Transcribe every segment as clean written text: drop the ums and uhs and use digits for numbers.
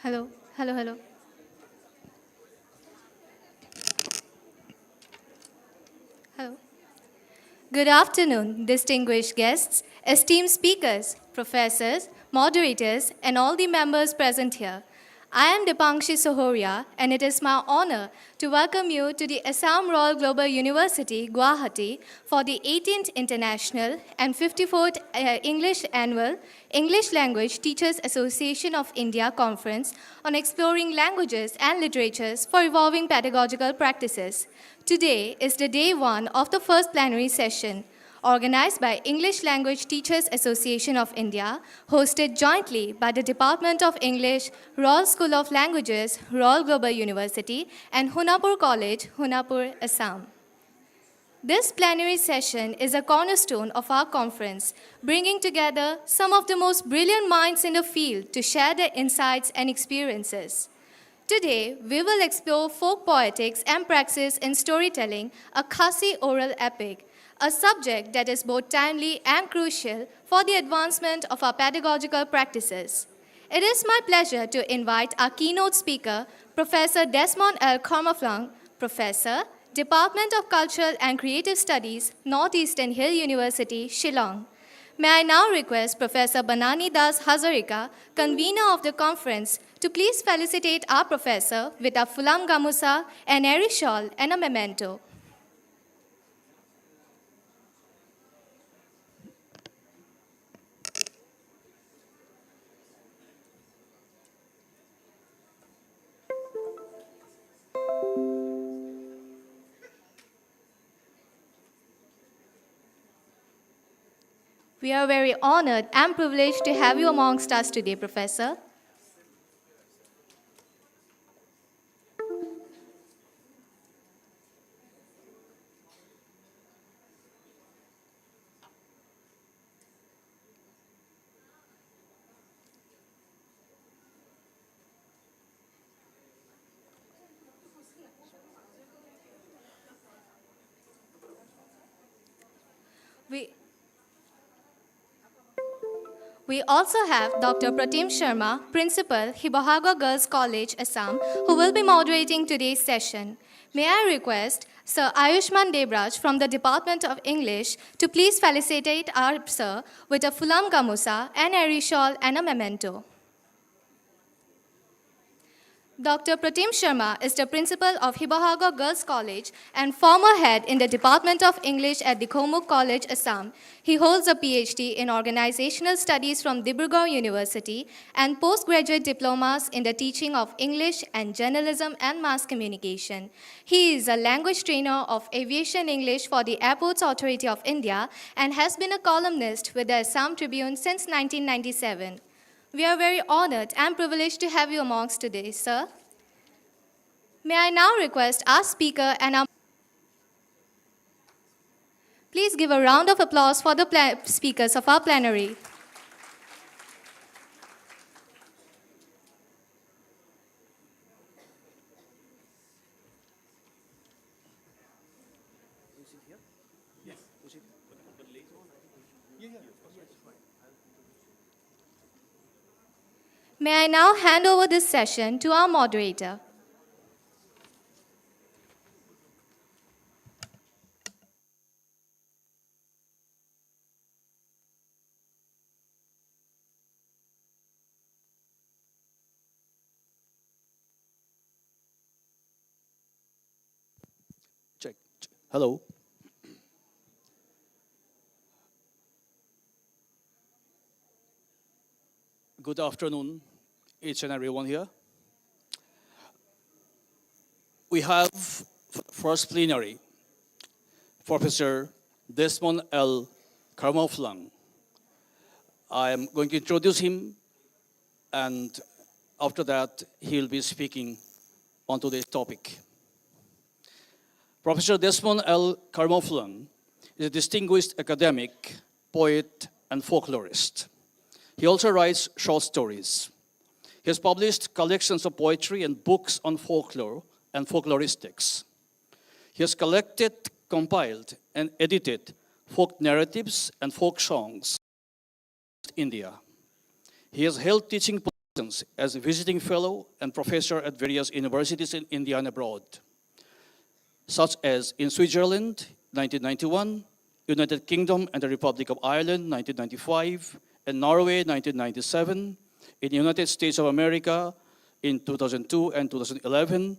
Hello, hello, hello. Hello. Good afternoon, distinguished guests, esteemed speakers, professors, moderators, and all the members present here. I am Dipangshi Sohoria, and it is my honor to welcome you to the Assam Royal Global University, Guwahati, for the 18th International and 54th English Annual English Language Teachers Association of India Conference on Exploring Languages and Literatures for Evolving Pedagogical Practices. Today is the day one of the first plenary session, organized by English Language Teachers Association of India, hosted jointly by the Department of English, Royal School of Languages, Royal Global University, and Sonapur College, Sonapur, Assam. This plenary session is a cornerstone of our conference, bringing together some of the most brilliant minds in the field to share their insights and experiences. Today, we will explore folk poetics and praxis in storytelling, a Khasi oral epic, a subject that is both timely and crucial for the advancement of our pedagogical practices. It is my pleasure to invite our keynote speaker, Professor Desmond L. Cormaflang, Professor, Department of Cultural and Creative Studies, Northeastern Hill University, Shillong. May I now request Professor Banani Das Hazarika, convener of the conference, to please felicitate our professor with a Fulam Gamusa, an airy shawl, and a memento. We are very honored and privileged to have you amongst us today, Professor. We also have Dr. Pratim Sharma, Principal, Hibahaga Girls College, Assam, who will be moderating today's session. May I request Sir Ayushman Debraj from the Department of English to please felicitate our sir with a Fulam Gamusa, an airy shawl, and a memento. Dr. Pratim Sharma is the principal of Hibahaga Girls College and former head in the Department of English at the Khomuk College, Assam. He holds a PhD in Organizational Studies from Dibrugarh University and postgraduate diplomas in the teaching of English and journalism and mass communication. He is a language trainer of aviation English for the Airports Authority of India and has been a columnist with the Assam Tribune since 1997. We are very honored and privileged to have you amongst today, sir. May I now request our speaker and our... Please give a round of applause for the speakers of our plenary. May I now hand over this session to our moderator. Check. Hello. Good afternoon, each and everyone here. We have first plenary Professor Desmond L. Carmoflang. I am going to introduce him, and after that, he will be speaking on today's topic. Professor Desmond L. Carmoflang is a distinguished academic, poet, and folklorist. He also writes short stories. He has published collections of poetry and books on folklore and folkloristics. He has collected, compiled, and edited folk narratives and folk songs in India. He has held teaching positions as a visiting fellow and professor at various universities in India and abroad, such as in Switzerland, 1991, United Kingdom and the Republic of Ireland, 1995, and Norway, 1997, in the United States of America in 2002 and 2011,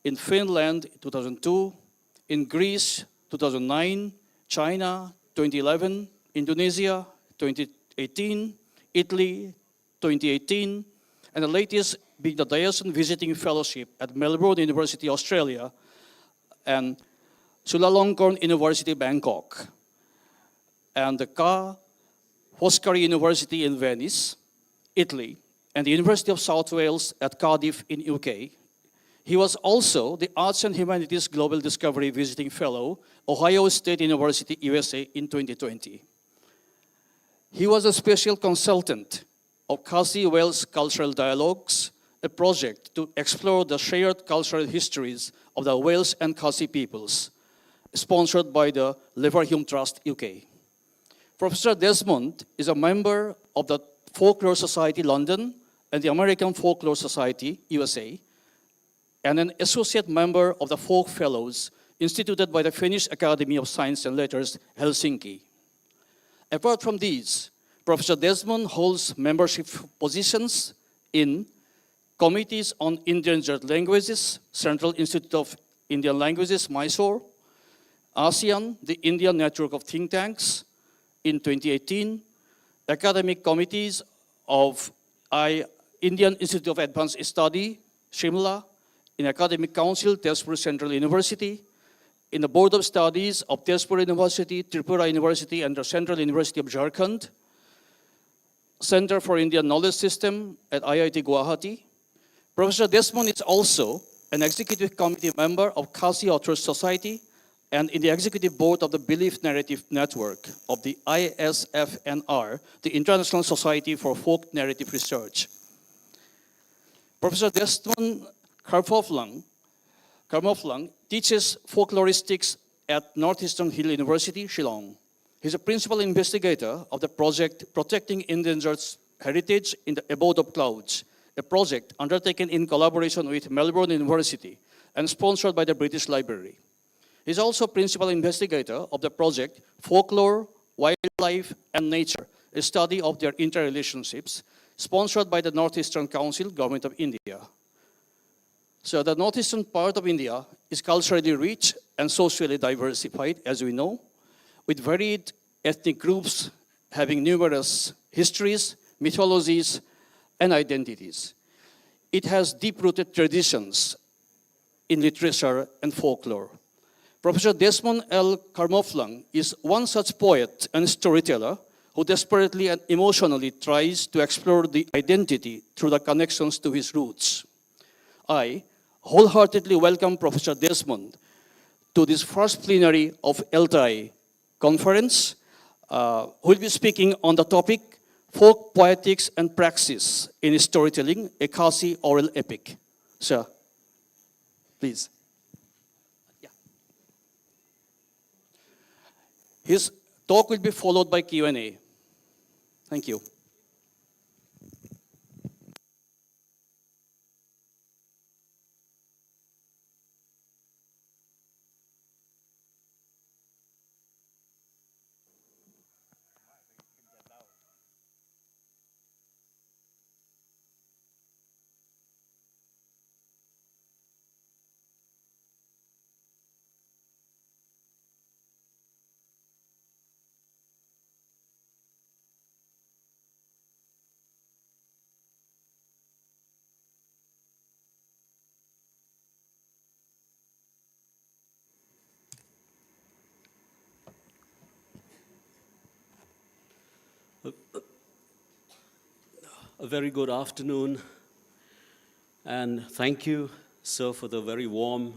in Finland, 2002, in Greece, 2009, China, 2011, Indonesia, 2018, Italy, 2018, and the latest being the Diocesan Visiting Fellowship at Melbourne University, Australia, and Chulalongkorn University, Bangkok, and the Ca' Foscari University in Venice, Italy, and the University of South Wales at Cardiff in UK. He was also the Arts and Humanities Global Discovery Visiting Fellow, Ohio State University, USA in 2020. He was a special consultant of Khasi Wales Cultural Dialogues, a project to explore the shared cultural histories of the Wales and Khasi peoples, sponsored by the Leverhulme Trust, UK. Professor Desmond is a member of the Folklore Society London and the American Folklore Society, USA, and an associate member of the Folk Fellows instituted by the Finnish Academy of Science and Letters, Helsinki. Apart from these, Professor Desmond holds membership positions in committees on endangered languages, Central Institute of Indian Languages, Mysore, ASEAN, the Indian Network of Think Tanks, in 2018, academic committees of Indian Institute of Advanced Study, Shimla, in Academic Council, Tezpur Central University, in the Board of Studies of Tezpur University, Tripura University, and the Central University of Jharkhand, Center for Indian Knowledge System at IIT Guwahati. Professor Desmond is also an executive committee member of Khasi Authors Society and in the executive board of the Belief Narrative Network of the ISFNR, the International Society for Folk Narrative Research. Professor Desmond Carmoflang teaches folkloristics at Northeastern Hill University, Shillong. He's a principal investigator of the project Protecting Endangered Heritage in the Abode of Clouds, a project undertaken in collaboration with Melbourne University and sponsored by the British Library. He's also principal investigator of the project Folklore, Wildlife, and Nature, a study of their interrelationships, sponsored by the Northeastern Council, Government of India. So the northeastern part of India is culturally rich and socially diversified, as we know, with varied ethnic groups having numerous histories, mythologies, and identities. It has deep-rooted traditions in literature and folklore. Professor Desmond L. Carmoflang is one such poet and storyteller who desperately and emotionally tries to explore the identity through the connections to his roots. I wholeheartedly welcome Professor Desmond to this first plenary of ELTAI conference, who will be speaking on the topic, Folk Poetics and Praxis in Storytelling, a Khasi Oral Epic. Sir, please. Yeah. His talk will be followed by Q&A. Thank you. A very good afternoon, and thank you, sir, for the very warm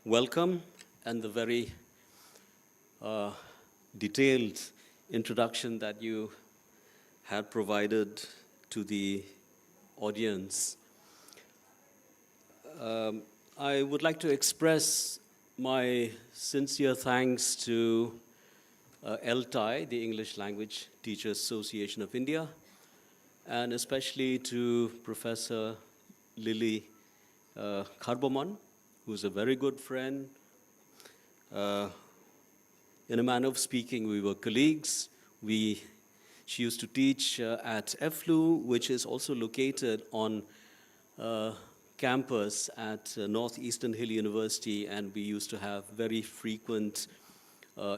welcome and the very detailed introduction that you had provided to the audience. I would like to express my sincere thanks to ELTAI, the English Language Teachers Association of India, and especially to Professor Lily Karbomon, who's a very good friend. In a manner of speaking, we were colleagues. She used to teach at Evloing, which is also located on campus at Northeastern Hill University, and we used to have very frequent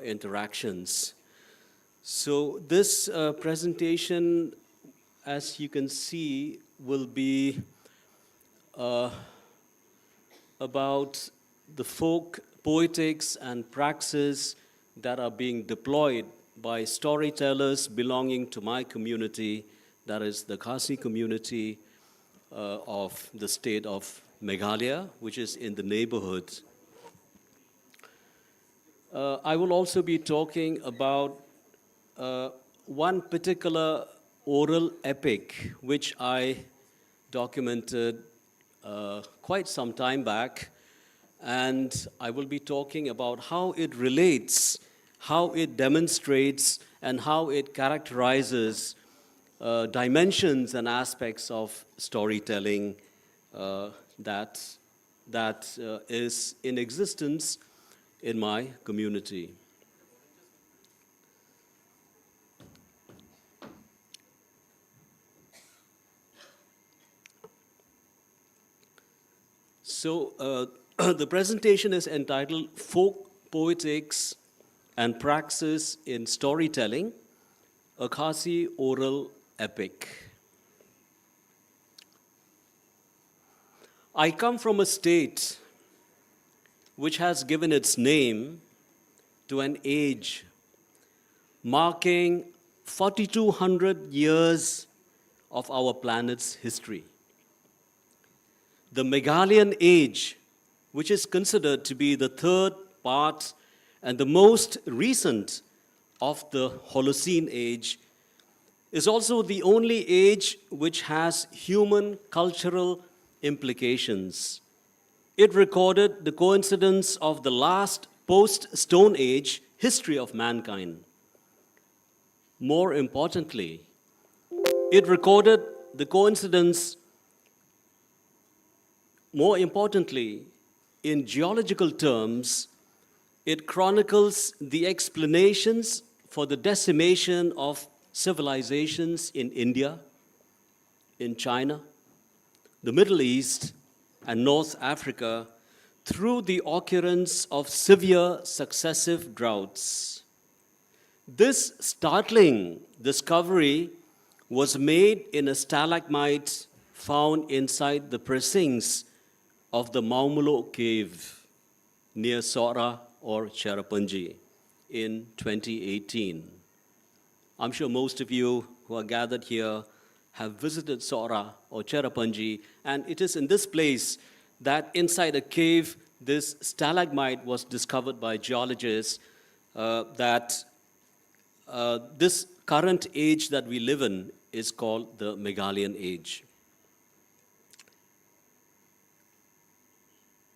interactions. So this presentation, as you can see, will be about the folk poetics and praxis that are being deployed by storytellers belonging to my community, that is the Khasi community of the state of Meghalaya, which is in the neighborhood. I will also be talking about one particular oral epic which I documented quite some time back, and I will be talking about how it relates, how it demonstrates, and how it characterizes dimensions and aspects of storytelling that is in existence in my community. So the presentation is entitled Folk Poetics and Praxis in Storytelling, a Khasi Oral Epic. I come from a state which has given its name to an age marking 4,200 years of our planet's history. The Meghalayan age, which is considered to be the third part and the most recent of the Holocene age, is also the only age which has human cultural implications. It recorded the coincidence of the last post-Stone Age history of mankind. More importantly, it recorded the coincidence, in geological terms, it chronicles the explanations for the decimation of civilizations in India, in China, the Middle East, and North Africa through the occurrence of severe successive droughts. This startling discovery was made in a stalagmite found inside the precincts of the Maumulo cave near Sora or Cherrapunji in 2018. I'm sure most of you who are gathered here have visited Sora or Cherrapunji, and it is in this place that inside a cave, this stalagmite was discovered by geologists that this current age that we live in is called the Meghalayan age.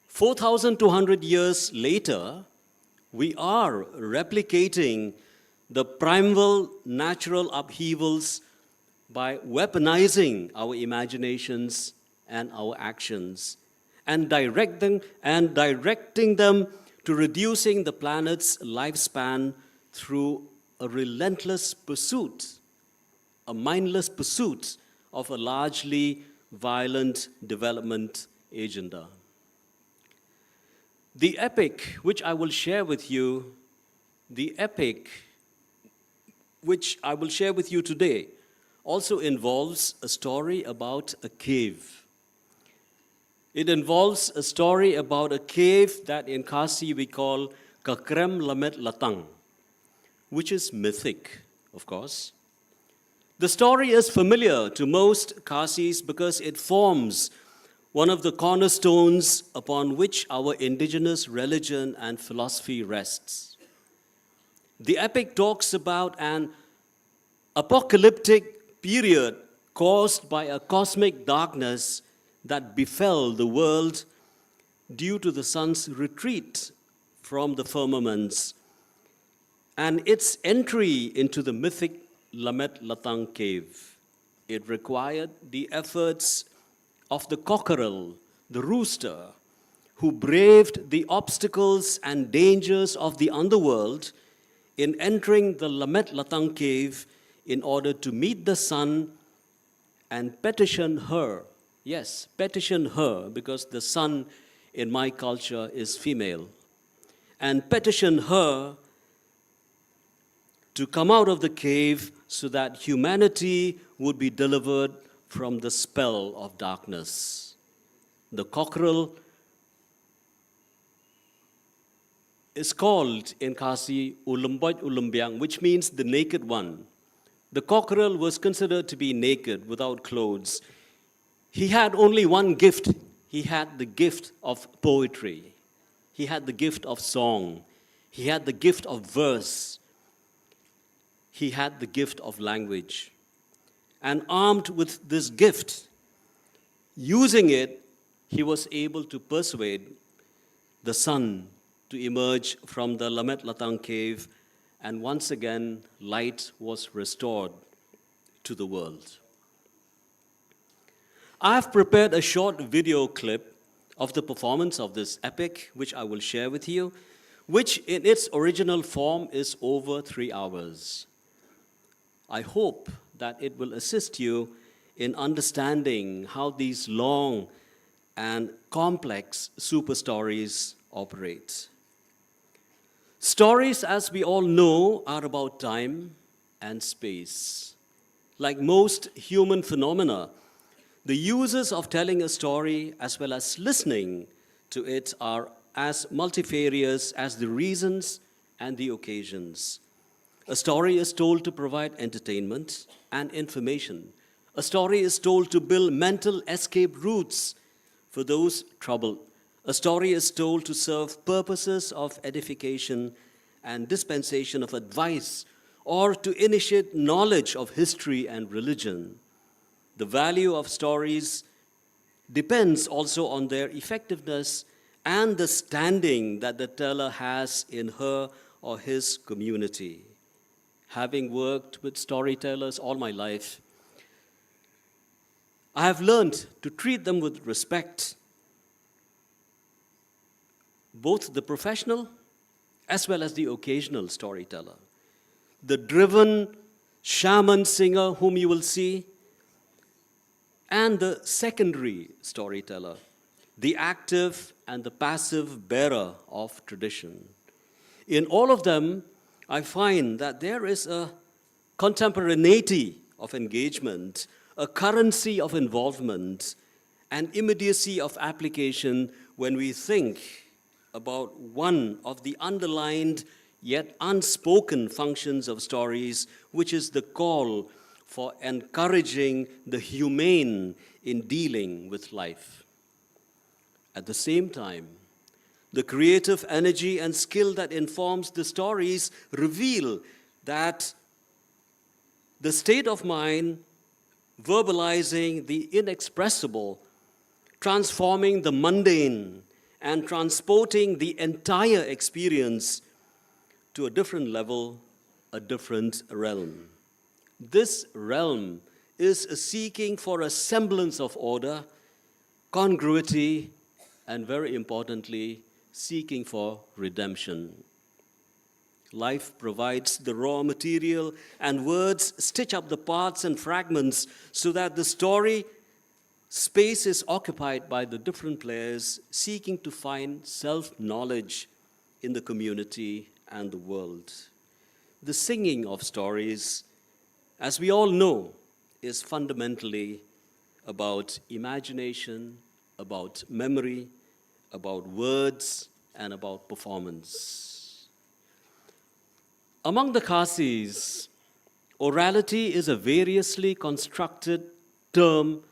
4,200 years later, we are replicating the primeval natural upheavals by weaponizing our imaginations and our actions and directing them to reducing the planet's lifespan through a relentless pursuit, a mindless pursuit of a largely violent development agenda. The epic which I will share with you today also involves a story about a cave. It involves a story about a cave that in Khasi we call Kakrem Lamet Latang, which is mythic, of course. The story is familiar to most Khasis because it forms one of the cornerstones upon which our indigenous religion and philosophy rests. The epic talks about an apocalyptic period caused by a cosmic darkness that befell the world due to the sun's retreat from the firmaments and its entry into the mythic Lamet Latang cave. It required the efforts of the cockerel, the rooster, who braved the obstacles and dangers of the underworld in entering the Lamet Latang cave in order to meet the sun and petition her. Yes, petition her, because the sun in my culture is female. And petition her to come out of the cave so that humanity would be delivered from the spell of darkness. The cockerel is called in Khasi Ulumboj Ulumbyang, which means the naked one. The cockerel was considered to be naked, without clothes. He had only one gift. He had the gift of poetry. He had the gift of song. He had the gift of verse. He had the gift of language. And armed with this gift, using it, he was able to persuade the sun to emerge from the Lamet Latang cave, and once again, light was restored to the world. I have prepared a short video clip of the performance of this epic, which I will share with you, which in its original form is over 3 hours. I hope that it will assist you in understanding how these long and complex super stories operate. Stories, as we all know, are about time and space. Like most human phenomena, the uses of telling a story as well as listening to it are as multifarious as the reasons and the occasions. A story is told to provide entertainment and information. A story is told to build mental escape routes for those troubled. A story is told to serve purposes of edification and dispensation of advice, or to initiate knowledge of history and religion. The value of stories depends also on their effectiveness and the standing that the teller has in her or his community. Having worked with storytellers all my life, I have learned to treat them with respect, both the professional as well as the occasional storyteller. The driven shaman singer whom you will see, and the secondary storyteller, the active and the passive bearer of tradition. In all of them, I find that there is a contemporaneity of engagement, a currency of involvement, and immediacy of application when we think about one of the underlined yet unspoken functions of stories, which is the call for encouraging the humane in dealing with life. At the same time, the creative energy and skill that informs the stories reveal that the state of mind verbalizing the inexpressible, transforming the mundane, and transporting the entire experience to a different level, a different realm. This realm is a seeking for a semblance of order, congruity, and very importantly, seeking for redemption. Life provides the raw material, and words stitch up the parts and fragments so that the story space is occupied by the different players seeking to find self-knowledge in the community and the world. The singing of stories, as we all know, is fundamentally about imagination, about memory, about words, and about performance. Among the Khasis, Orality is a variously constructed term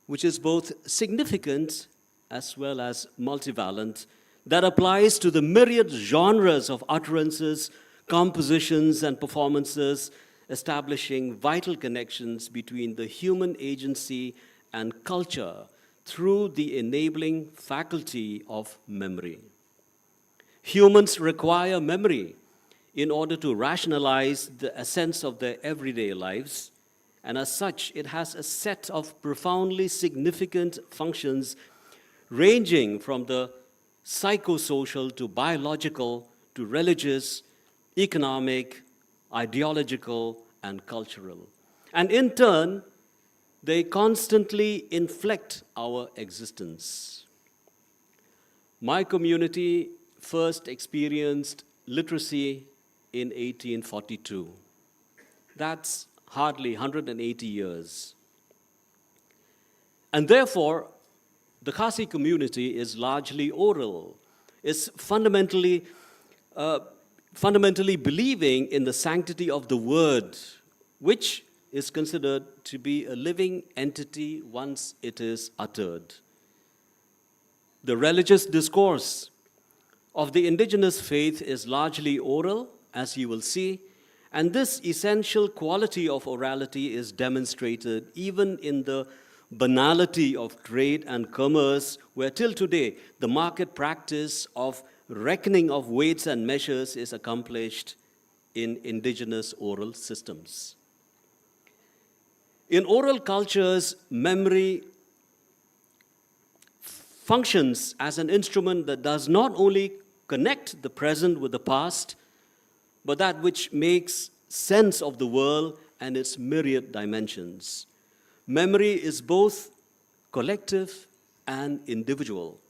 which is both significant as well as multivalent, that applies to the myriad genres of utterances, compositions, and performances, establishing vital connections between the human agency and culture through the enabling faculty of memory. Humans require memory in order to rationalize the essence of their everyday lives, and as such, it has a set of profoundly significant functions ranging from the psychosocial to biological to religious, economic, ideological, and cultural. And in turn, they constantly inflect our existence. My community first experienced literacy in 1842. That's hardly 180 years. And therefore, the Khasi community is largely oral, is fundamentally believing in the sanctity of the word, which is considered to be a living entity once it is uttered. The religious discourse of the indigenous faith is largely oral, as you will see, and this essential quality of orality is demonstrated even in the banality of trade and commerce, where till today the market practice of reckoning of weights and measures is accomplished in indigenous oral systems. In oral cultures, memory functions as an instrument that does not only connect the present with the past, but that which makes sense of the world and its myriad dimensions. Memory is both collective and individual.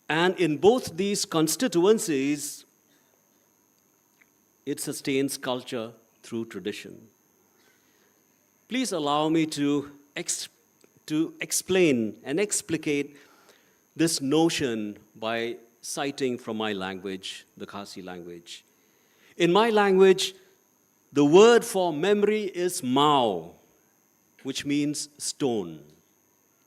And in both these constituencies, it sustains culture through tradition. Please allow me to explain and explicate this notion by citing from my language, the Khasi language. In my language, the word for memory is Mao, which means stone.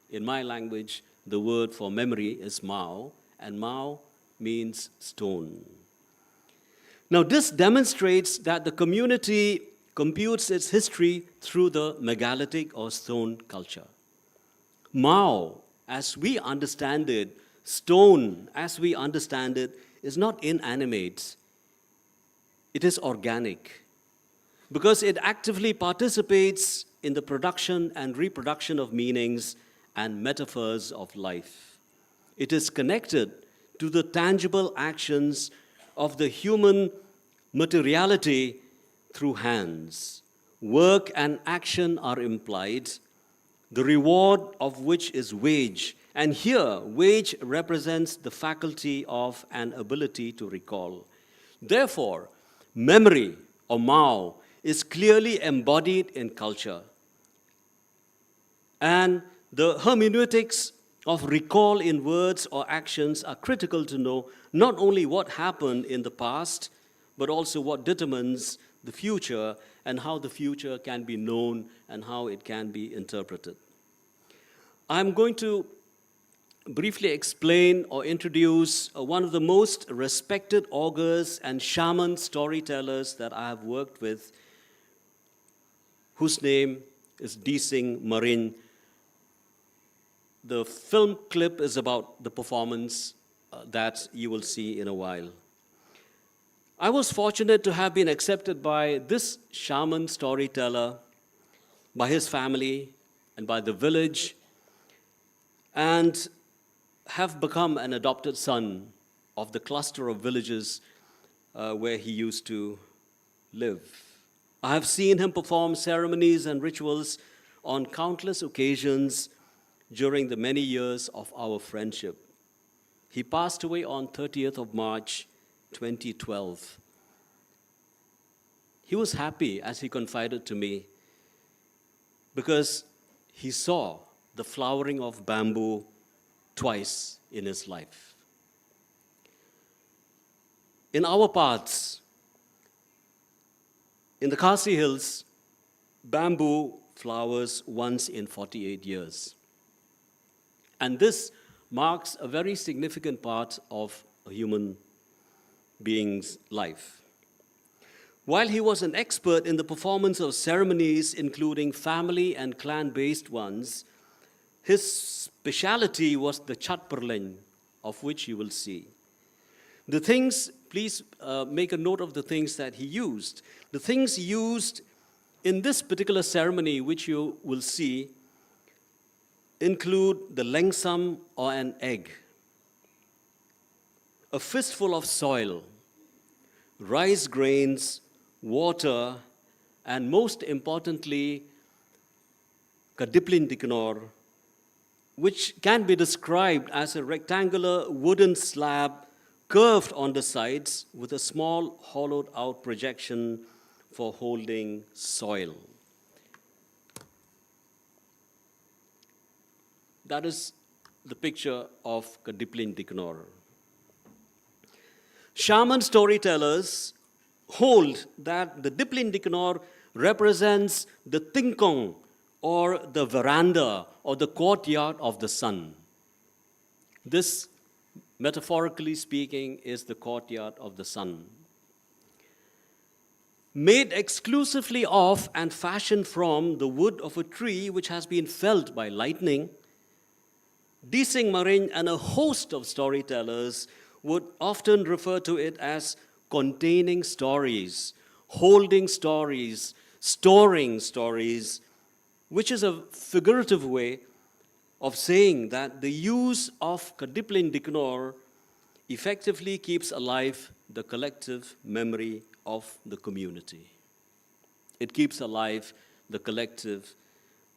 In my language, the word for memory is Mao, and Mao means stone. Now, this demonstrates that the community computes its history through the megalithic or stone culture. Mao, as we understand it, stone, as we understand it, is not inanimate. It is organic because it actively participates in the production and reproduction of meanings and metaphors of life. It is connected to the tangible actions of the human materiality through hands. Work and action are implied, the reward of which is wage. And here, wage represents the faculty of an ability to recall. Therefore, memory, or Mao, is clearly embodied in culture. And the hermeneutics of recall in words or actions are critical to know not only what happened in the past, but also what determines the future and how the future can be known and how it can be interpreted. I'm going to briefly explain or introduce one of the most respected augurs and shaman storytellers that I have worked with, whose name is Dising Marin. The film clip is about the performance that you will see in a while. I was fortunate to have been accepted by this shaman storyteller, by his family, and by the village, and have become an adopted son of the cluster of villages where he used to live. I have seen him perform ceremonies and rituals on countless occasions during the many years of our friendship. He passed away on 30th of March, 2012. He was happy, as he confided to me, because he saw the flowering of bamboo twice in his life. In our parts, In the Khasi Hills, bamboo flowers once in 48 years. And this marks a very significant part of a human being's life. While he was an expert in the performance of ceremonies, including family and clan-based ones, his specialty was the chatparleng, of which you will see. The things, please make a note of the things that he used. The things used in this particular ceremony, which you will see, include the lengsam, or an egg, a fistful of soil, rice grains, water, and most importantly, kadiplin diknor, which can be described as a rectangular wooden slab curved on the sides with a small hollowed out projection for holding soil. That is the picture of kadiplin diknor. Shaman storytellers hold that the Diplin Diknor represents the tingkong, or the veranda, or the courtyard of the sun. This, metaphorically speaking, is the courtyard of the sun. Made exclusively of and fashioned from the wood of a tree which has been felled by lightning, Dising Marin and a host of storytellers would often refer to it as containing stories, holding stories, storing stories, which is a figurative way of saying that the use of Kadiplin Diknor effectively keeps alive the collective memory of the community. It keeps alive the collective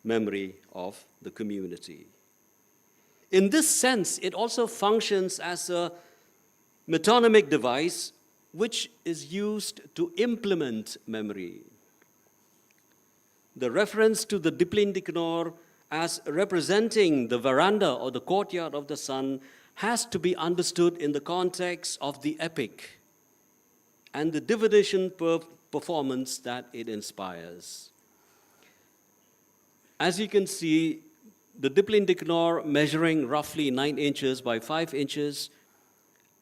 memory of the community. In this sense, it also functions as a metonymic device which is used to implement memory. The reference to the Diplin Diknor as representing the veranda or the courtyard of the sun has to be understood in the context of the epic and the divination performance that it inspires. As you can see, the Diplin Diknor, measuring roughly 9 inches by 5 inches,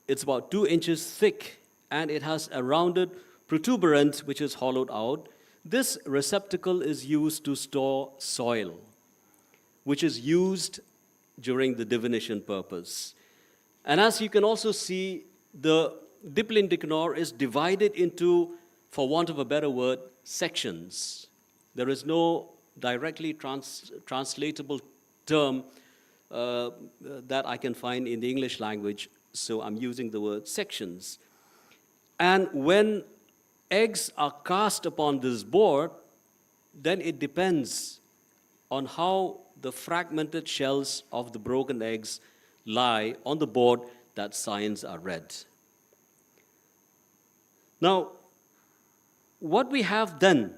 it's about 2 inches thick, and it has a rounded protuberance which is hollowed out. This receptacle is used to store soil, which is used during the divination purpose. And as you can also see, the Diplin Diknor is divided into, for want of a better word, sections. There is no directly translatable term that I can find in the English language, so I'm using the word sections. And when eggs are cast upon this board, then it depends on how the fragmented shells of the broken eggs lie on the board that signs are read. Now, what we have then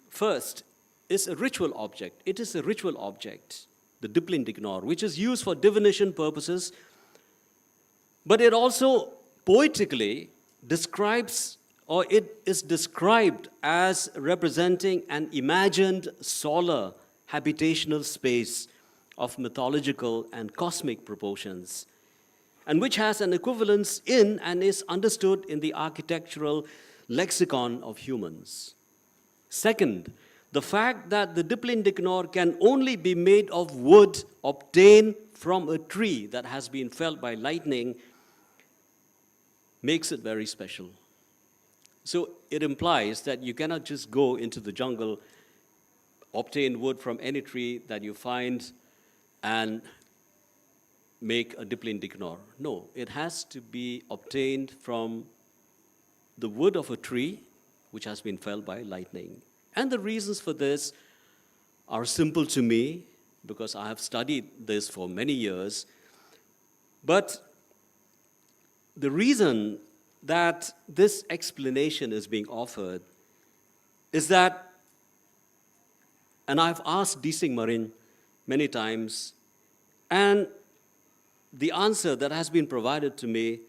first is a ritual object. It is a ritual object, the Diplin Diknor, which is used for divination purposes, but it also poetically describes, or it is described as representing an imagined solar habitational space of mythological and cosmic proportions, and which has an equivalence in and is understood in the architectural lexicon of humans. Second, the fact that the Diplin Diknor can only be made of wood obtained from a tree that has been felled by lightning makes it very special. So it implies that you cannot just go into the jungle, obtain wood from any tree that you find, and make a Diplin Diknor. No, it has to be obtained from the wood of a tree which has been felled by lightning. And the reasons for this are simple to me because I have studied this for many years. But the reason that this explanation is being offered is that, and I've asked Dising Marin many times, and the answer that has been provided to me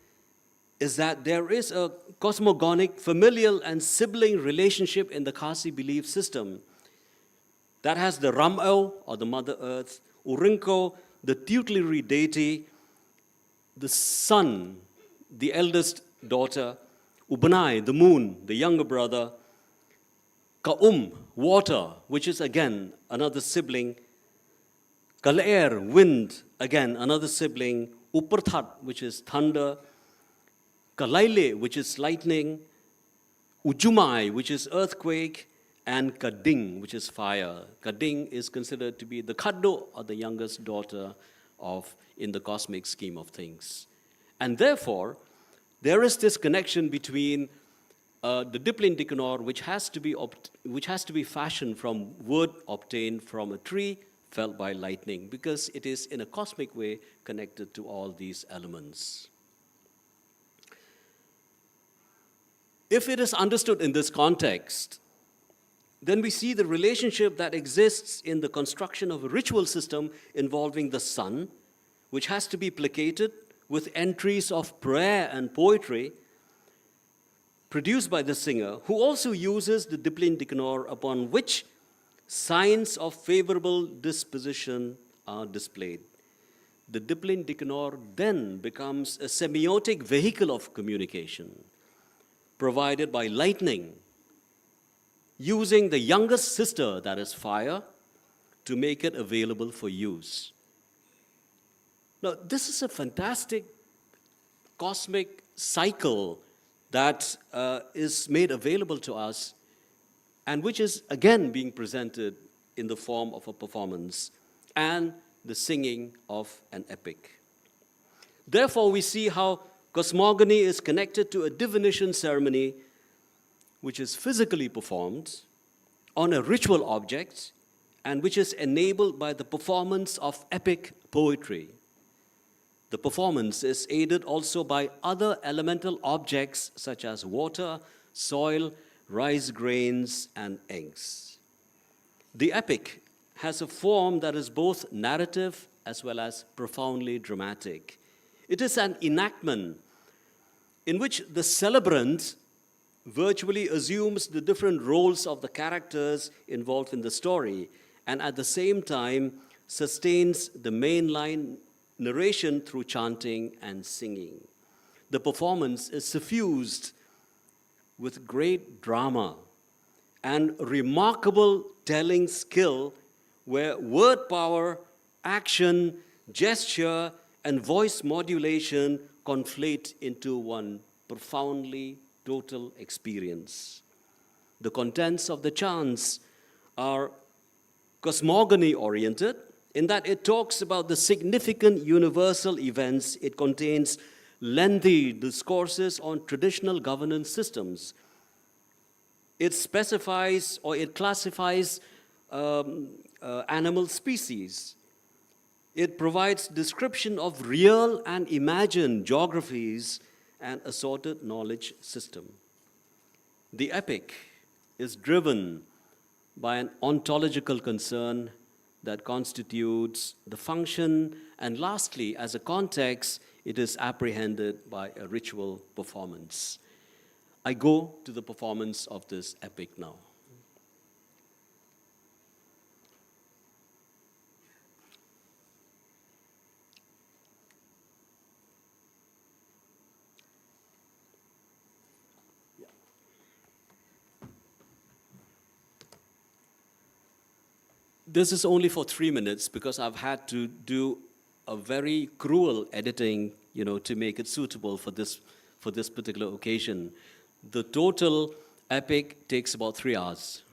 is that there is a cosmogonic, familial, and sibling relationship in the Khasi belief system that has the Ram'o, or the Mother Earth, Urinko, the tutelary deity, the sun, the eldest daughter, Ubanai, the moon, the younger brother, Ka'um, water, which is again another sibling, Kalair, wind, again another sibling, Uparthat, which is thunder, Kalaile, which is lightning, Ujumai, which is earthquake, and Kading, which is fire. Kading is considered to be the Kaddo, or the youngest daughter in the cosmic scheme of things. And therefore, there is this connection between the Diplin Dikonor, which has to be fashioned from wood obtained from a tree felled by lightning, because it is in a cosmic way connected to all these elements. If it is understood in this context, then we see the relationship that exists in the construction of a ritual system involving the sun, which has to be placated with entries of prayer and poetry produced by the singer, who also uses the Diplin Dikonor, upon which signs of favorable disposition are displayed. The Diplin Dikonor then becomes a semiotic vehicle of communication, provided by lightning, using the youngest sister, that is fire, to make it available for use. Now, this is a fantastic cosmic cycle that is made available to us, and which is again being presented in the form of a performance and the singing of an epic. Therefore, we see how cosmogony is connected to a divination ceremony which is physically performed on a ritual object and which is enabled by the performance of epic poetry. The performance is aided also by other elemental objects such as water, soil, rice grains, and eggs. The epic has a form that is both narrative as well as profoundly dramatic. It is an enactment in which the celebrant virtually assumes the different roles of the characters involved in the story, and at the same time sustains the mainline narration through chanting and singing. The performance is suffused with great drama and remarkable telling skill, where word power, action, gesture, and voice modulation conflate into one profoundly total experience. The contents of the chants are cosmogony-oriented, in that it talks about the significant universal events. It contains lengthy discourses on traditional governance systems. It specifies or it classifies animal species. It provides description of real and imagined geographies and assorted knowledge system. The epic is driven by an ontological concern that constitutes the function, and lastly, as a context, it is apprehended by a ritual performance. I go to the performance of this epic now. This is only for 3 minutes because I've had to do a very cruel editing, to make it suitable for this particular occasion. The total epic takes about 3 hours.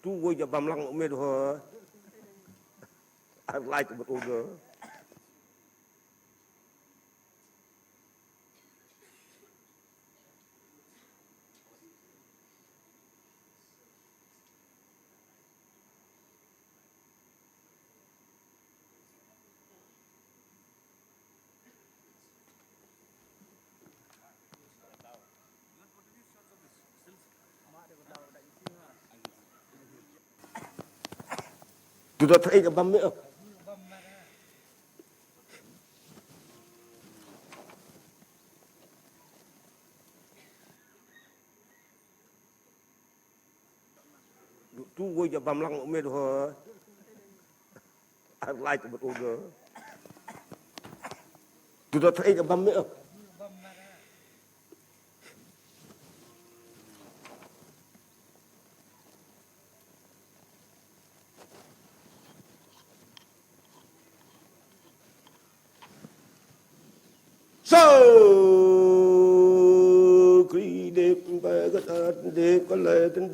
Tu voi cho bam lăng mê đồ. I like it over. Tu dah try ke bam ni? Tu gua je bam lang umi tu. I like to be older. Tu dah try ke bam ni? So, khi đẹp về cái tên đẹp có lệ tên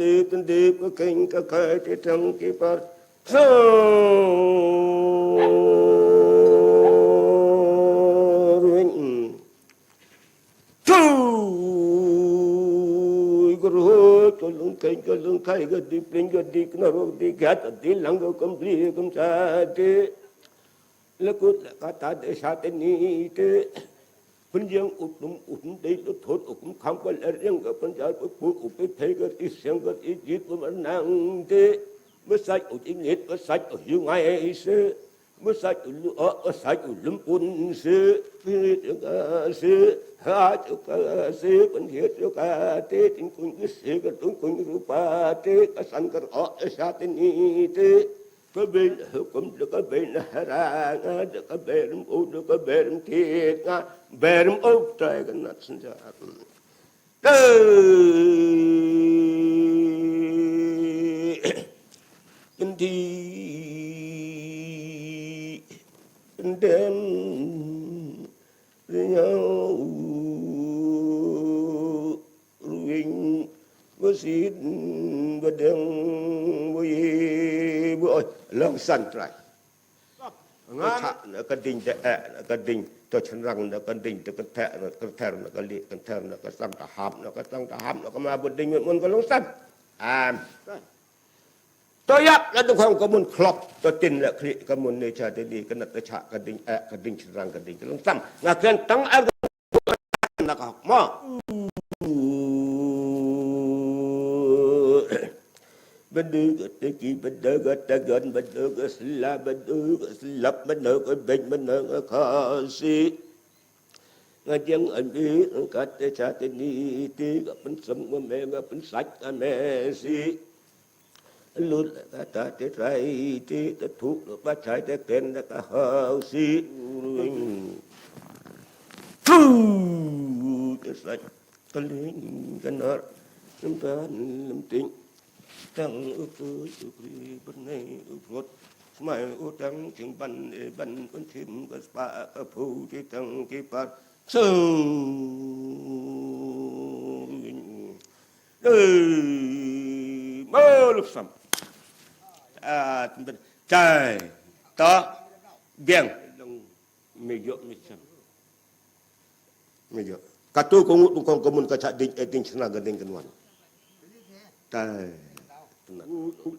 đẹp có kinh có cái thế trong cái bát. So, ring. Chu, cái rồi cái lưng kinh cái lưng khai cái đi pin cái đi cái nó đi gạt cái đi lăng cái cầm đi cầm sa thế. Lekut kata desa teni te penjang utum dei lu thot ukum kham ko lereng ga panjal pu upe thei ga ti siang ga ti jit bu nang te mesai u ingit mesai u yu ngai se mesai u lu mesai u lum pun se pinit ga se ha chu ka se pen hiet chu ka te tin kun ki se ga tung kun rupa te ka san ka desa teni te có bên cũng được có bên ra được có bên u được có bên thiệt nga bên ốc trời cái nát sinh ra in đi in đêm với nhau ruin với xin với đêm với ôi lòng sanh trái nó chạ nó cái đình để nó cái đình cho chân răng nó cái đình cho cái thẻ nó cái liệt cái thẻ nó cái sang cả hàm nó cái mà bột đình muốn cái lòng sanh tôi áp là tôi không có muốn khóc tôi tin là khi cái muốn này cha đi cái nó cái chạ cái đình chân răng cái đình cái lòng sanh là cái tăng áp là học mà bên cái gì bên cái ta gần bên cái là bên cái lập bên cái bên cái khó xí ngay tiếng anh đi cái thế cha thế ni tí cái bên sâm cái mẹ cái bên sạch cái mẹ xí lút cái ta thế trái tí cái thuốc cái trái thế tên cái khó xí cái sạch cái lính cái nợ năm ta năm tính tăng ước bên này ước mai ước tăng chừng ban thêm cái spa cái phù cái tăng cái bát sương mơ lúc sầm trời to biển mày dọn mày sầm mày dọn cả tôi cũng có muốn cái chặt định định chừng nào cái định cái ngoan trời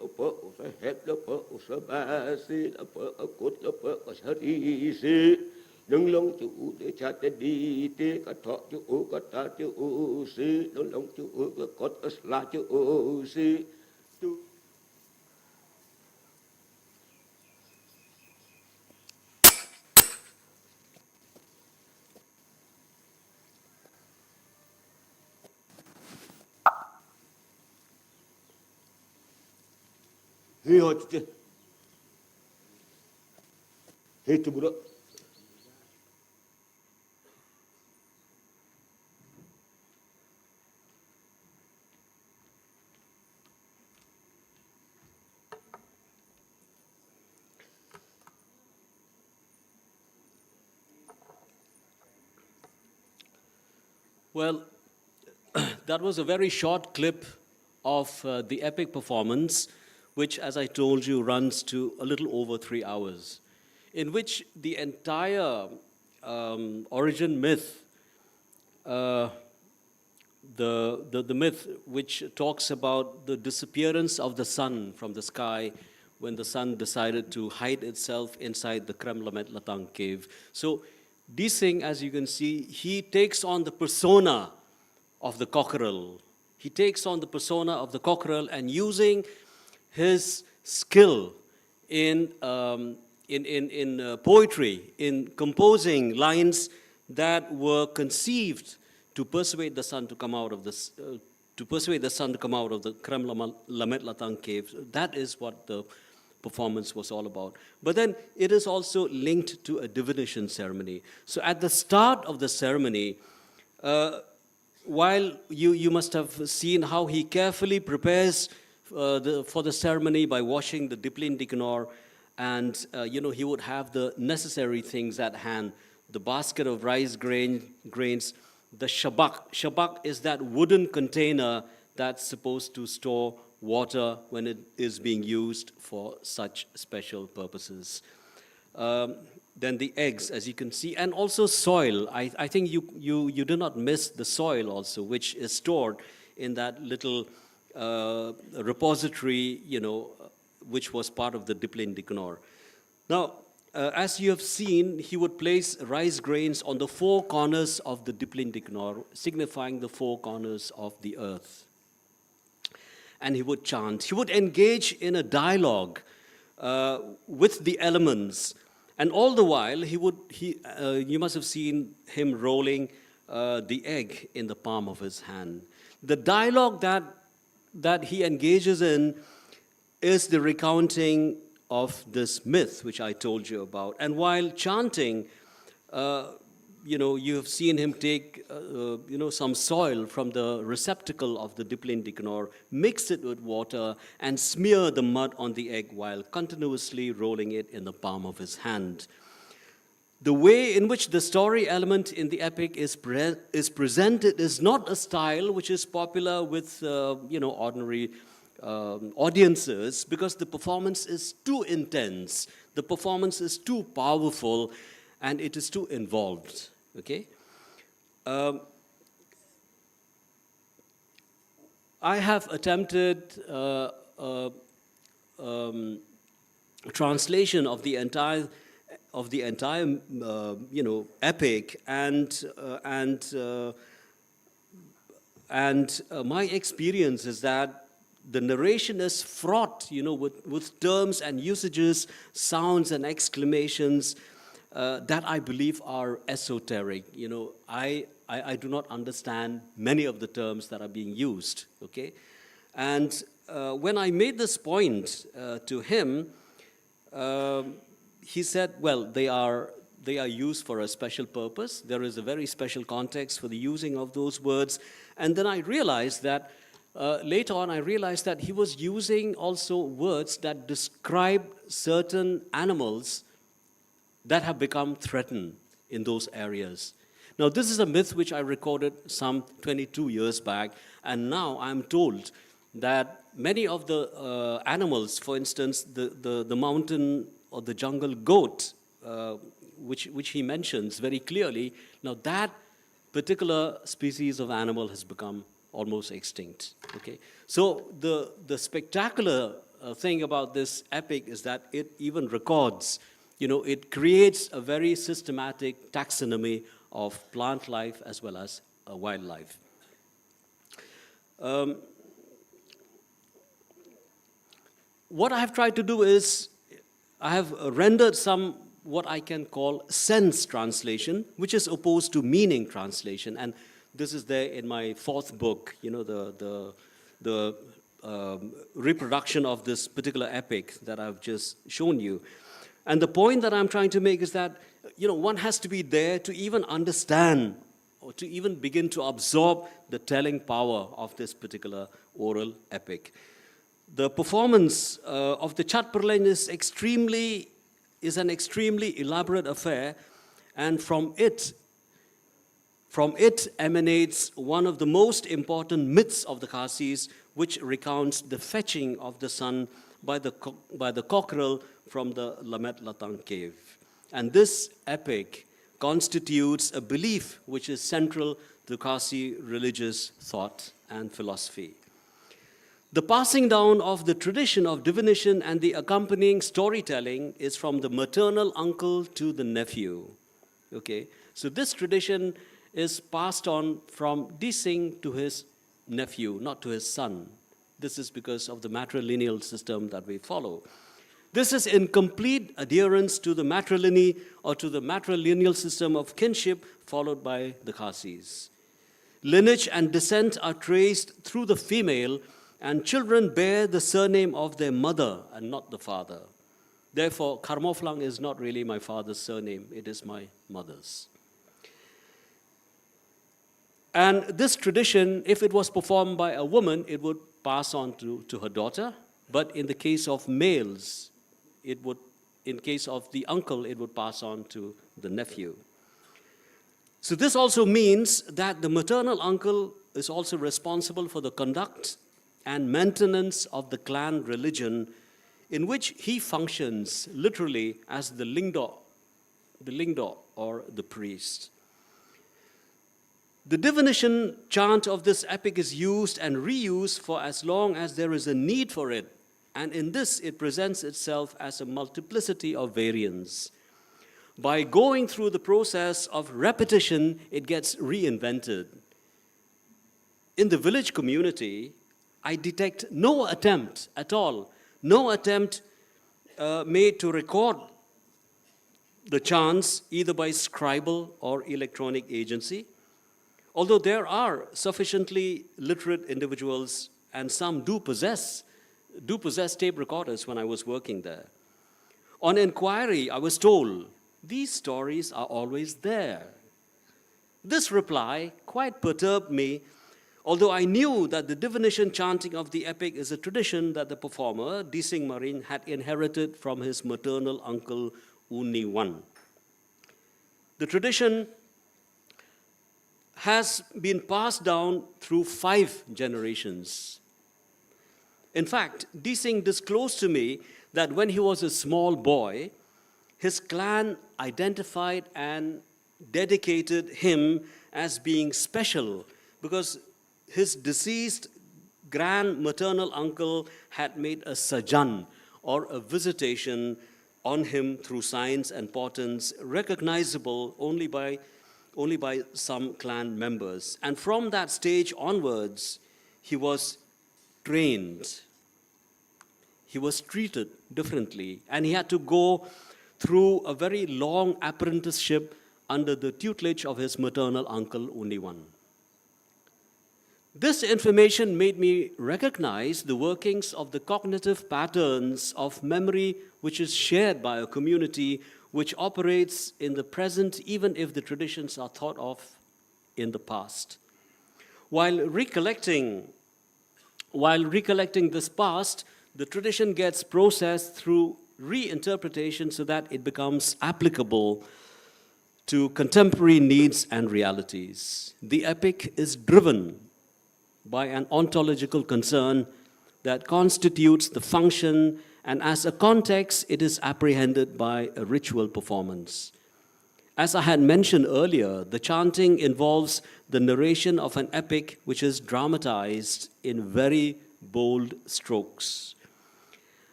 apa usah head apa usah basi apa akut apa usah isi đừng lòng chú để cha để đi để cả thọ chú cả ta chú si đừng lòng chú cả cốt là chú si Itu budak. Well, that was a very short clip of the epic performance, which, as I told you, runs to a little over 3 hours, in which the entire origin myth, the myth which talks about the disappearance of the sun from the sky when the sun decided to hide itself inside the Kremlamet Latang cave. So Singh, as you can see, he takes on the persona of the cockerel. He takes on the persona of the cockerel, and using his skill in poetry, in composing lines that were conceived to persuade the sun to come out of this, to persuade the sun to come out of the Krem Lamet Latang cave. That is what the performance was all about. But then it is also linked to a divination ceremony. So at the start of the ceremony, while you must have seen how he carefully prepares for the ceremony by washing the Diplin Dikanor, and he would have the necessary things at hand, the basket of rice grains, the shabak. Shabak is that wooden container that's supposed to store water when it is being used for such special purposes. Then the eggs, as you can see, and also soil. I think you do not miss the soil also, which is stored in that little repository, which was part of the Diplin Dikanor. Now, as you have seen, he would place rice grains on the four corners of the Diplin Dikanor, signifying the four corners of the earth. And he would chant. He would engage in a dialogue with the elements. And all the while, you must have seen him rolling the egg in the palm of his hand. The dialogue that he engages in is the recounting of this myth, which I told you about. And while chanting, you have seen him take, some soil from the receptacle of the Diplin Dikanor, mix it with water, and smear the mud on the egg while continuously rolling it in the palm of his hand. The way in which the story element in the epic is presented is not a style which is popular with, ordinary audiences, because the performance is too intense, the performance is too powerful, and it is too involved. Okay? I have attempted translation of the entire epic, and my experience is that the narration is fraught, with terms and usages, sounds and exclamations that I believe are esoteric. I do not understand many of the terms that are being used. Okay, and when I made this point to him, he said, "Well, they are used for a special purpose. There is a very special context for the using of those words." And then I realized that. Later on, I realized that he was using also words that describe certain animals that have become threatened in those areas. Now, this is a myth which I recorded some 22 years back, and now I'm told that many of the animals, for instance, the mountain or the jungle goat, which he mentions very clearly, now that particular species of animal has become almost extinct. Okay, so the spectacular thing about this epic is that it even records, it creates a very systematic taxonomy of plant life as well as wildlife. What I have tried to do is, I have rendered some what I can call sense translation, which is opposed to meaning translation. And this is there in my fourth book, the reproduction of this particular epic that I've just shown you. And the point that I'm trying to make is that, one has to be there to even understand or to even begin to absorb the telling power of this particular oral epic. The performance of the Chat Perlen is an extremely elaborate affair, and from it emanates one of the most important myths of the Khasis, which recounts the fetching of the sun by the cockerel from the Lamet Latang cave. And this epic constitutes a belief which is central to Khasi religious thought and philosophy. The passing down of the tradition of divination and the accompanying storytelling is from the maternal uncle to the nephew. Okay, so this tradition is passed on from Dising to his nephew, not to his son. This is because of the matrilineal system that we follow. This is in complete adherence to the matrilineal or to the matrilineal system of kinship followed by the Khasis. Lineage and descent are traced through the female, and children bear the surname of their mother and not the father. Therefore, Kharmoflang is not really my father's surname, it is my mother's. And this tradition, if it was performed by a woman, it would pass on to her daughter. But in the case of males, in case of the uncle, it would pass on to the nephew. So this also means that the maternal uncle is also responsible for the conduct and maintenance of the clan religion, in which he functions literally as the lingdo or the priest. The divination chant of this epic is used and reused for as long as there is a need for it, and in this it presents itself as a multiplicity of variants. By going through the process of repetition, it gets reinvented. In the village community, I detect no attempt at all, no attempt made to record the chants either by scribal or electronic agency. Although there are sufficiently literate individuals, and some do possess tape recorders when I was working there. On inquiry, I was told, these stories are always there. This reply quite perturbed me, although I knew that the divination chanting of the epic is a tradition that the performer, Dising Marin, had inherited from his maternal uncle, Uni Wan. The tradition has been passed down through 5 generations. In fact, Dising disclosed to me that when he was a small boy, his clan identified and dedicated him as being special because his deceased grand maternal uncle had made a sajan, or a visitation, on him through signs and portents recognizable only by some clan members. And from that stage onwards, he was trained. He was treated differently, and he had to go through a very long apprenticeship under the tutelage of his maternal uncle, Uniwan. This information made me recognize the workings of the cognitive patterns of memory which is shared by a community which operates in the present, even if the traditions are thought of in the past. While recollecting this past, the tradition gets processed through reinterpretation so that it becomes applicable to contemporary needs and realities. The epic is driven by an ontological concern that constitutes the function, and as a context, it is apprehended by a ritual performance. As I had mentioned earlier, the chanting involves the narration of an epic which is dramatized in very bold strokes.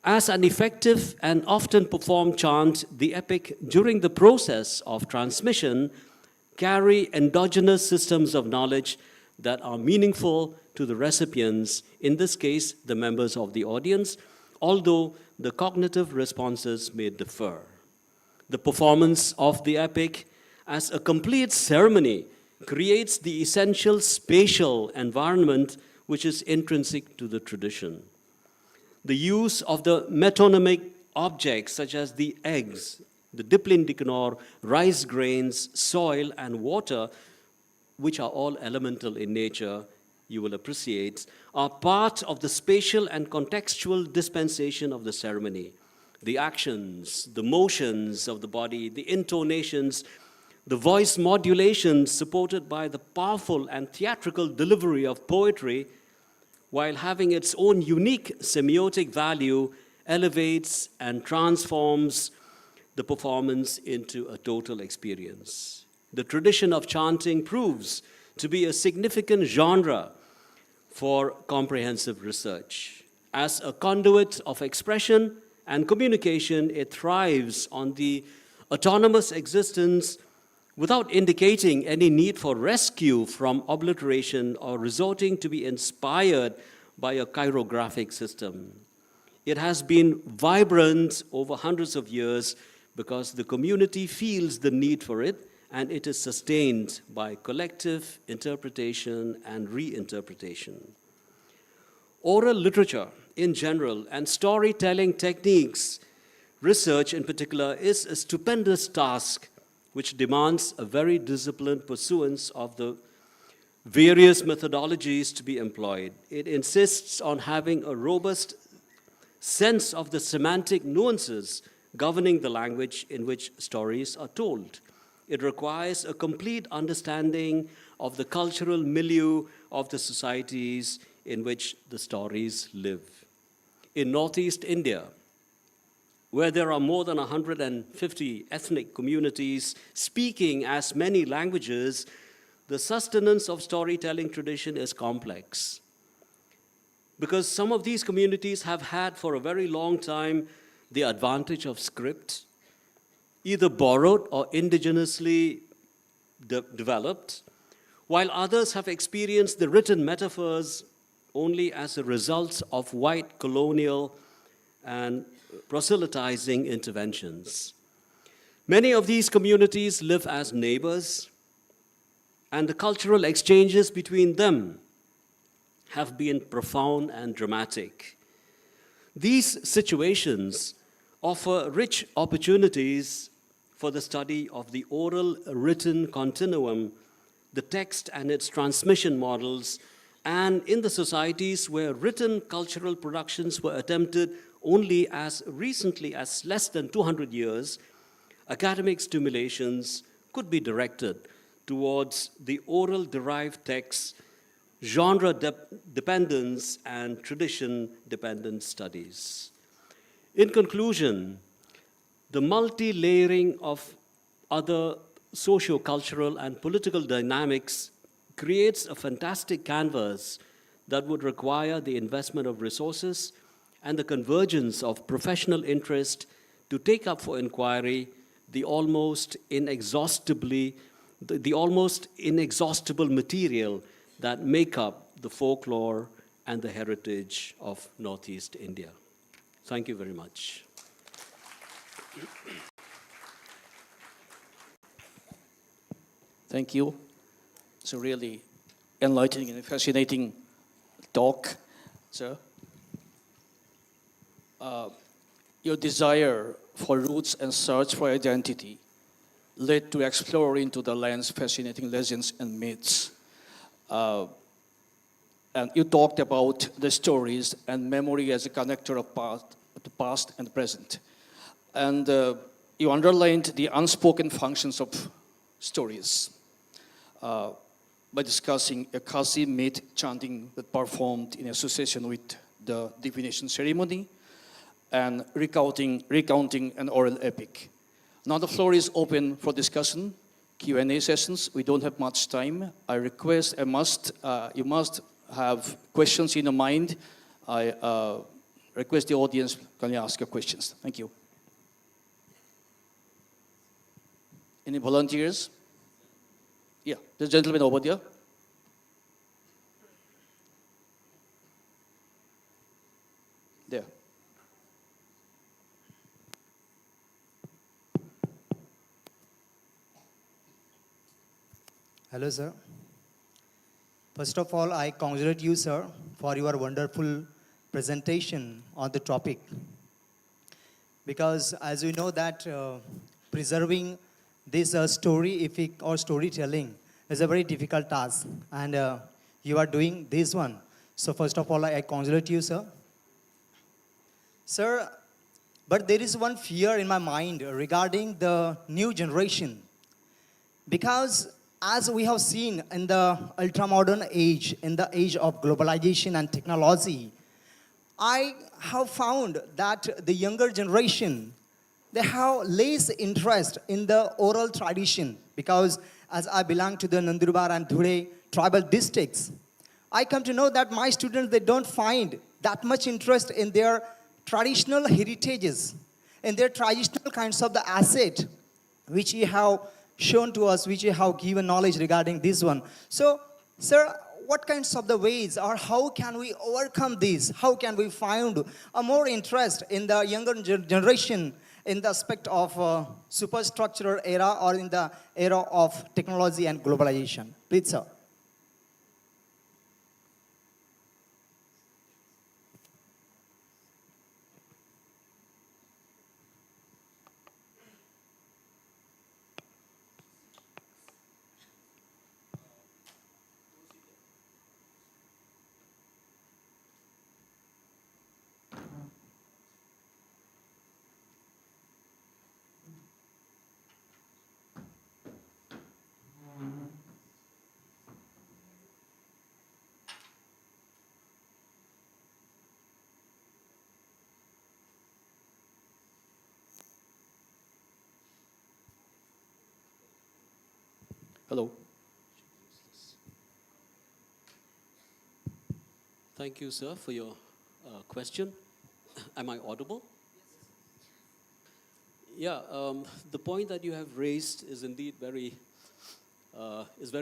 As an effective and often performed chant, the epic, during the process of transmission, carry endogenous systems of knowledge that are meaningful to the recipients, in this case, the members of the audience, although the cognitive responses may differ. The performance of the epic as a complete ceremony creates the essential spatial environment which is intrinsic to the tradition. The use of the metonymic objects such as the eggs, the diplin dikanor, rice grains, soil, and water, which are all elemental in nature, you will appreciate, are part of the spatial and contextual dispensation of the ceremony. The actions, the motions of the body, the intonations, the voice modulations supported by the powerful and theatrical delivery of poetry, while having its own unique semiotic value, elevates and transforms the performance into a total experience. The tradition of chanting proves to be a significant genre for comprehensive research. As a conduit of expression and communication, it thrives on the autonomous existence without indicating any need for rescue from obliteration or resorting to be inspired by a chirographic system. It has been vibrant over hundreds of years because the community feels the need for it, and it is sustained by collective interpretation and reinterpretation. Oral literature in general and storytelling techniques, research in particular, is a stupendous task which demands a very disciplined pursuance of the various methodologies to be employed. It insists on having a robust sense of the semantic nuances governing the language in which stories are told. It requires a complete understanding of the cultural milieu of the societies in which the stories live. In Northeast India, where there are more than 150 ethnic communities speaking as many languages, the sustenance of storytelling tradition is complex. Because some of these communities have had for a very long time the advantage of script, either borrowed or indigenously developed, while others have experienced the written metaphors only as a result of white colonial and proselytizing interventions. Many of these communities live as neighbors, and the cultural exchanges between them have been profound and dramatic. These situations offer rich opportunities for the study of the oral-written continuum, the text and its transmission models, and in the societies where written cultural productions were attempted only as recently as less than 200 years, academic stimulations could be directed towards the oral-derived texts, genre dependence, and tradition-dependent studies. In conclusion, the multi-layering of other socio-cultural and political dynamics creates a fantastic canvas that would require the investment of resources and the convergence of professional interest to take up for inquiry the almost inexhaustible material that make up the folklore and the heritage of Northeast India. Thank you very much. Thank you. It's a really enlightening and fascinating talk, sir. Your desire for roots and search for identity led to explore into the land's fascinating legends and myths. And you talked about the stories and memory as a connector of the past and present. And you underlined the unspoken functions of stories by discussing a Kasi myth chanting that performed in association with the divination ceremony and recounting an oral epic. Now the floor is open for discussion, Q&A sessions. We don't have much time. I request, you must have questions in your mind. I request the audience, can you ask your questions? Thank you. Any volunteers? Yeah, the gentleman over there. There. Hello, sir. First of all, I congratulate you, sir, for your wonderful presentation on the topic. Because as we know that preserving this story or storytelling is a very difficult task, and you are doing this one. So first of all, I congratulate you, sir. Sir, but there is one fear in my mind regarding the new generation. Because as we have seen in the ultra-modern age, in the age of globalization and technology, I have found that the younger generation, they have less interest in the oral tradition. Because as I belong to the Nandurbar and Dhure tribal districts, I come to know that my students, they don't find that much interest in their traditional heritages, in their traditional kinds of the asset, which you have shown to us, which you have given knowledge regarding this one. So, sir, what kinds of the ways, or how can we overcome these? How can we find a more interest in the younger generation in the aspect of superstructural era or in the era of technology and globalization? Please, sir. Hello. Thank you, sir, for your question. Am I audible? Yeah, the point that you have raised is indeed very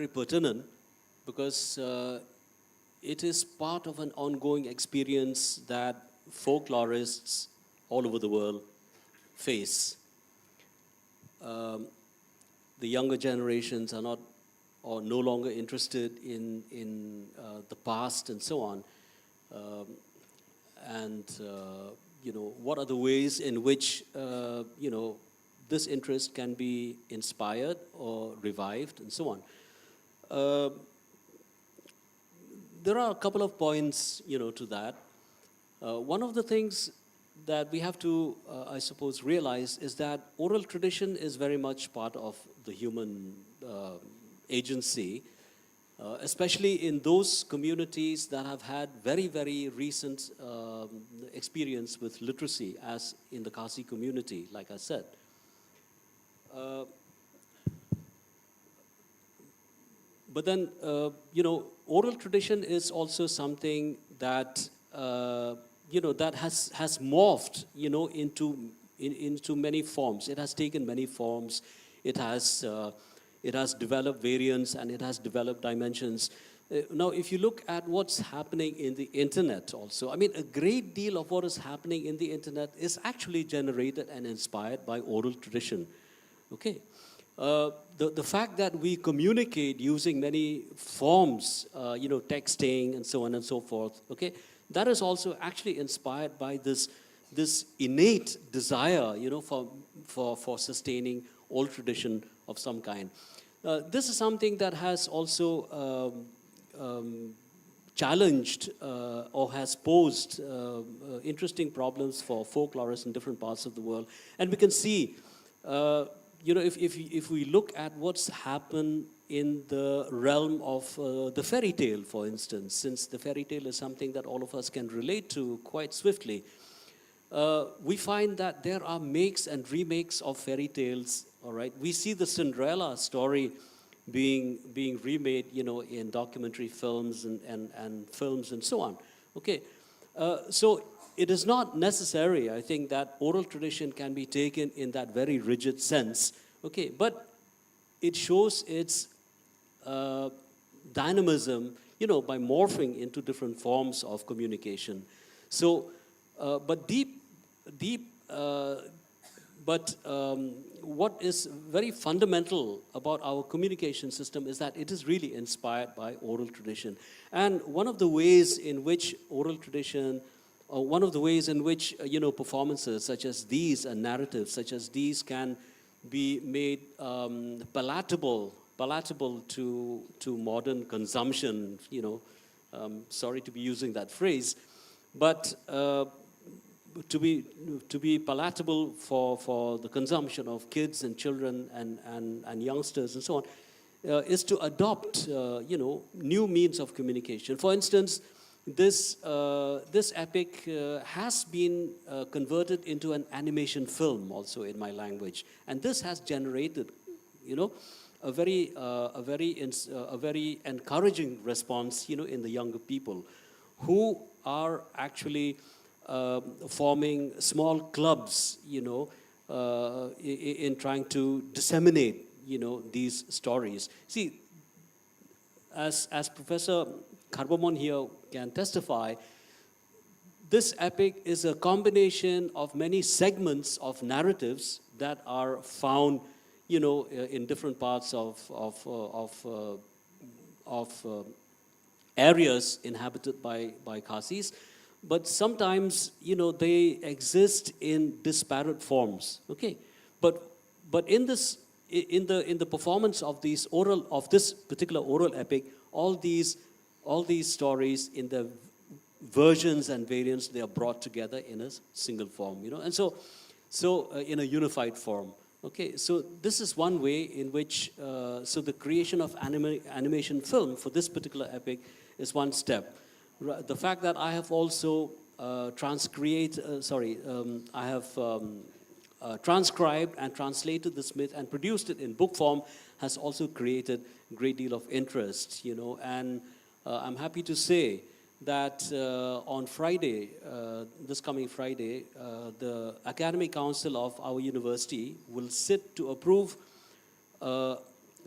pertinent, because it is part of an ongoing experience that folklorists all over the world face. The younger generations are not or no longer interested in the past and so on. And what are the ways in which this interest can be inspired or revived and so on. There are a couple of points to that. One of the things that we have to I suppose realize is that oral tradition is very much part of the human agency, especially in those communities that have had very, very recent experience with literacy, as in the Khasi community, like I said. But then, oral tradition is also something that, that has morphed, into many forms. It has taken many forms. It has developed variants, and it has developed dimensions. Now, if you look at what's happening in the internet also, I mean, a great deal of what is happening in the internet is actually generated and inspired by oral tradition. Okay. The fact that we communicate using many forms, texting and so on and so forth, okay, that is also actually inspired by this innate desire, for sustaining old tradition of some kind. This is something that has also challenged or has posed interesting problems for folklorists in different parts of the world. And we can see, if we look at what's happened in the realm of the fairy tale, for instance, since the fairy tale is something that all of us can relate to quite swiftly, we find that there are makes and remakes of fairy tales. All right, we see the Cinderella story being remade, in documentary films and films and so on. Okay, so it is not necessary, I think, that oral tradition can be taken in that very rigid sense. Okay, but it shows its dynamism, by morphing into different forms of communication. So, what is very fundamental about our communication system is that it is really inspired by oral tradition. And one of the ways in which oral tradition, or one of the ways in which, performances such as these and narratives such as these can be made palatable to modern consumption, sorry to be using that phrase, but to be palatable for the consumption of kids and children and youngsters and so on, is to adopt new means of communication. For instance, this epic has been converted into an animation film also in my language, and this has generated a very encouraging response in the younger people, who are actually forming small clubs, in trying to disseminate, these stories. See, as Professor Karbamon here can testify, this epic is a combination of many segments of narratives that are found, in different parts of areas inhabited by Khasis, but sometimes, they exist in disparate forms. Okay, but in the performance of this particular oral epic, all these stories in the versions and variants, they are brought together in a single form, and so in a unified form. Okay, so this is one way in which, so the creation of animation film for this particular epic is one step. The fact that I have also transcribed and translated this myth and produced it in book form has also created a great deal of interest, and I'm happy to say that on Friday, this coming Friday, the Academic Council of our university will sit to approve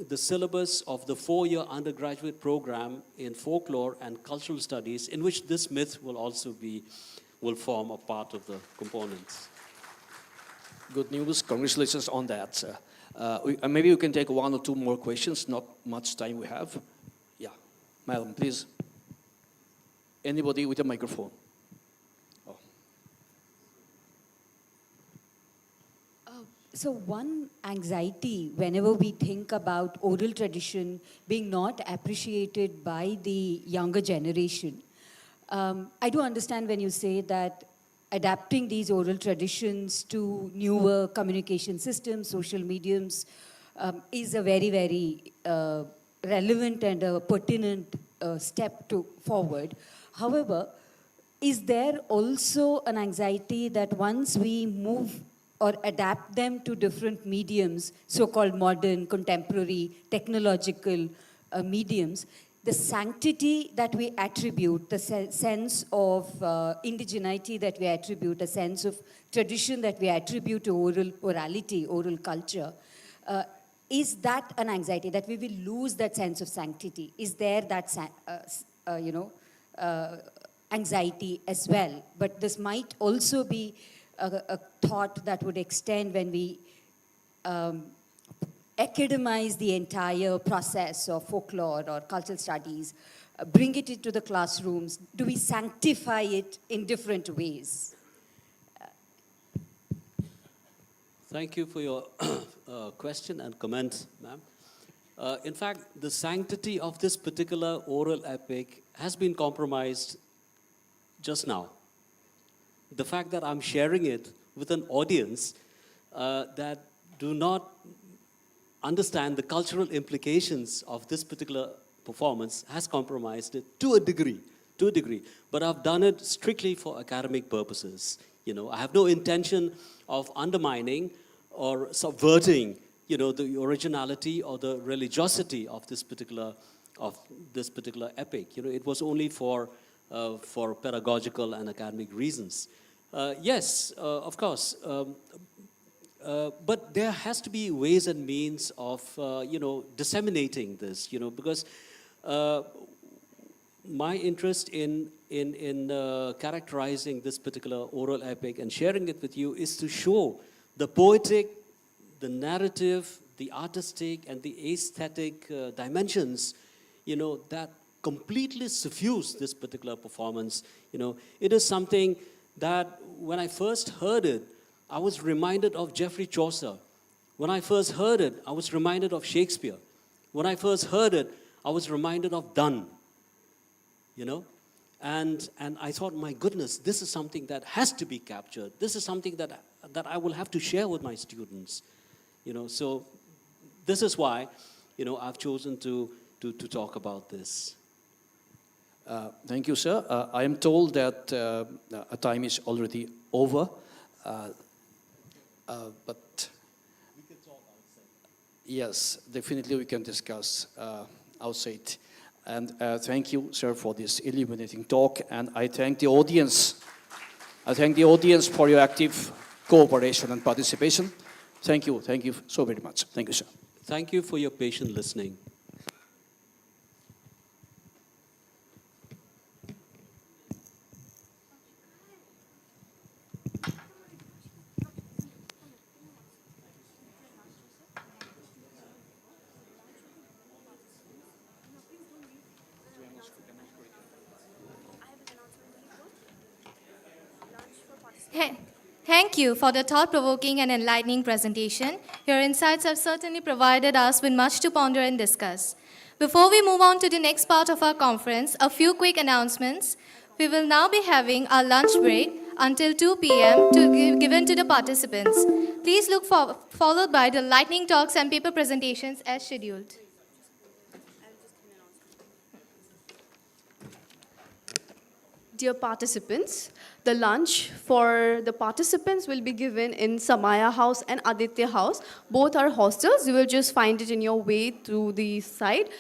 the syllabus of the 4-year undergraduate program in folklore and cultural studies, in which this myth will form a part of the components. Good news. Congratulations on that. Maybe you can take 1 or 2 more questions. Not much time we have. Yeah, madam, please. Anybody with a microphone? Oh. So one anxiety whenever we think about oral tradition being not appreciated by the younger generation, I do understand when you say that adapting these oral traditions to newer communication systems, social mediums, is a very, very relevant and a pertinent step forward. However, is there also an anxiety that once we move or adapt them to different mediums, so-called modern, contemporary, technological mediums, the sanctity that we attribute, the sense of indigeneity that we attribute, a sense of tradition that we attribute to orality, oral culture, is that an anxiety that we will lose that sense of sanctity? Is there that, anxiety as well? But this might also be a thought that would extend when we academize the entire process of folklore or cultural studies, bring it into the classrooms. Do we sanctify it in different ways? Thank you for your question and comment, ma'am. In fact, the sanctity of this particular oral epic has been compromised just now. The fact that I'm sharing it with an audience that do not understand the cultural implications of this particular performance has compromised it to a degree. But I've done it strictly for academic purposes. I have no intention of undermining or subverting, the originality or the religiosity of this particular epic. It was only for pedagogical and academic reasons. Yes, of course. But there has to be ways and means of, disseminating this, because my interest in characterizing this particular oral epic and sharing it with you is to show the poetic, the narrative, the artistic, and the aesthetic dimensions, that completely suffuse this particular performance. It is something that when I first heard it, I was reminded of Geoffrey Chaucer. When I first heard it, I was reminded of Shakespeare. When I first heard it, I was reminded of Donne. And I thought, my goodness, this is something that has to be captured. This is something that I will have to share with my students. So this is why, I've chosen to talk about this. Thank you, sir. I am told that our time is already over. But we can talk outside. Yes, definitely we can discuss outside. And thank you, sir, for this illuminating talk. And I thank the audience. I thank the audience for your active cooperation and participation. Thank you so very much. Thank you, sir. Thank you for your patient listening. Thank you for the thought-provoking and enlightening presentation. Your insights have certainly provided us with much to ponder and discuss. Before we move on to the next part of our conference, a few quick announcements. We will now be having our lunch break until 2 p.m. Given to the participants. Please look followed by the lightning talks and paper presentations as scheduled. Dear participants, the lunch for the participants will be given in Samaya House and Aditya House. Both are hostels. You will just find it in your way through the site.